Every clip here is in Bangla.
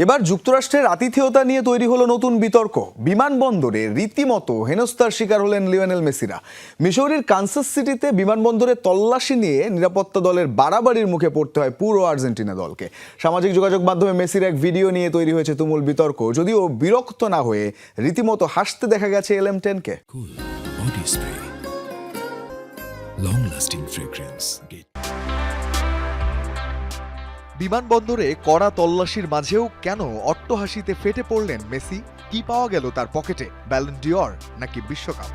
এবার যুক্তরাষ্ট্রের আতিথেয়তা নিয়ে তৈরি হলো নতুন বিতর্ক। বিমানবন্দরে রীতিমতো হেনস্থার শিকার হলেন লিওনেল মেসিরা। মিসৌরির কানসাস সিটিতে বিমানবন্দরে তল্লাশি নিয়ে নিরাপত্তা দলের বাড়াবাড়ির মুখে পড়তে হয় পুরো আর্জেন্টিনা দলকে। সামাজিক যোগাযোগ মাধ্যমে মেসির এক ভিডিও নিয়ে তৈরি হয়েছে তুমুল বিতর্ক, যদিও বিরক্ত না হয়ে রীতিমতো হাসতে দেখা গেছে LM10-কে। বিমানবন্দরে কড়া তল্লাশির মাঝেও কেন অট্টহাসিতে ফেটে পড়লেন মেসি? কি পাওয়া গেল তার পকেটে? ব্যালন ডিওর নাকি বিশ্বকাপ?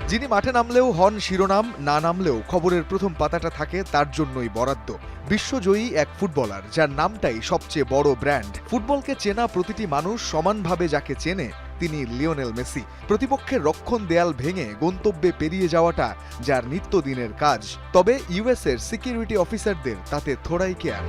যিনি মাঠে নামলেও হন শিরোনাম, না নামলেও খবরের প্রথম পাতাটা থাকে তার জন্যই বরাদ্দ। বিশ্বজয়ী এক ফুটবলার, যার নামটাই সবচেয়ে বড় ব্র্যান্ড। ফুটবলকে চেনা প্রতিটি মানুষ সমানভাবে যাকে চেনে তিনি লিওনেল মেসি। প্রতিপক্ষের রক্ষণ দেয়াল ভেঙে গন্তব্যে পেরিয়ে যাওয়াটা যার নিত্যদিনের কাজ। তবে ইউএসের সিকিউরিটি অফিসারদের তাতে থোড়াই কেয়ার।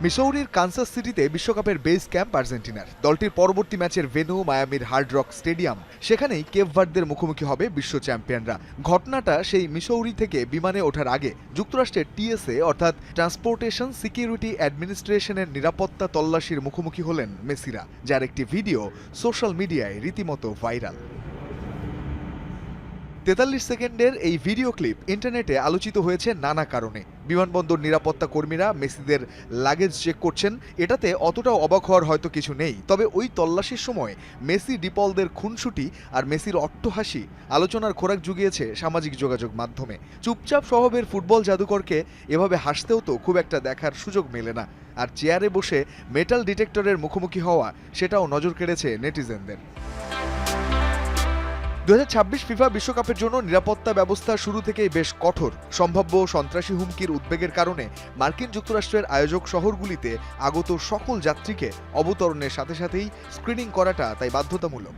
মিসৌরির কানসাস সিটিতে বিশ্বকাপের বেস ক্যাম্প আর্জেন্টিনার। দলটির পরবর্তী ম্যাচের ভেন্যু মায়ামির হার্ড রক স্টেডিয়াম। সেখানেই কেপ ভার্দের মুখোমুখি হবে বিশ্ব চ্যাম্পিয়নরা। ঘটনাটা সেই মিসৌরি থেকে বিমানে ওঠার আগে যুক্তরাষ্ট্রের TSA অর্থাৎ ট্রান্সপোর্টেশন সিকিউরিটি অ্যাডমিনিস্ট্রেশনের নিরাপত্তা তল্লাশির মুখোমুখি হলেন মেসিরা, যার একটি ভিডিও সোশ্যাল মিডিয়ায় রীতিমতো ভাইরাল। 43 সেকেন্ডের এই ভিডিও ক্লিপ ইন্টারনেটে আলোচিত হয়েছে নানা কারণে। বিমানবন্দর নিরাপত্তা কর্মীরা মেসিদের লাগেজ চেক করছেন, এটাতে অতটাও অবাক হওয়ার হয়তো কিছু নেই। তবে ওই তল্লাশির সময় মেসি ডিপলদের খুনসুটি আর মেসির অট্টহাসি আলোচনার খোরাক জুগিয়েছে সামাজিক যোগাযোগ মাধ্যমে। চুপচাপ স্বভাবের ফুটবল জাদুকরকে এভাবে হাসতেও তো খুব একটা দেখার সুযোগ মেলে না। আর চেয়ারে বসে মেটাল ডিটেক্টরের মুখোমুখি হওয়া, সেটাও নজর কেড়েছে নেটিজেনদের। 2026 ফিফা বিশ্বকাপের জন্য নিরাপত্তা ব্যবস্থা শুরু থেকেই বেশ কঠোর। সম্ভাব্য সন্ত্রাসী হুমকির উদ্বেগের কারণে মার্কিন যুক্তরাষ্ট্রের আয়োজক শহরগুলিতে আগত সকল যাত্রীকে অবতরণের সাথে সাথেই স্ক্রিনিং করাটা তাই বাধ্যতামূলক।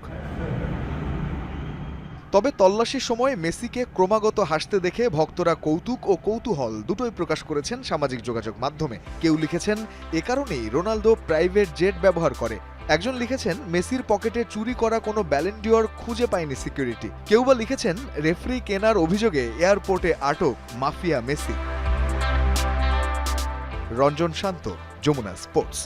তবে তল্লাশির সময় মেসিকে ক্রমাগত হাসতে দেখে ভক্তরা কৌতুক ও কৌতূহল দুটোই প্রকাশ করেছেন সামাজিক যোগাযোগ মাধ্যমে। কেউ লিখেছেন, এ কারণেই রোনালদো প্রাইভেট জেট ব্যবহার করে। একজন লিখেছেন, মেসির পকেটে চুরি করা কোনো ব্যালন ডিওর খুঁজে পায়নি সিকিউরিটি। কেউ বা লিখেছেন, রেফারি কেনার অভিযোগে এয়ারপোর্টে আটক মাফিয়া মেসি। রঞ্জন শান্ত, যমুনা স্পোর্টস।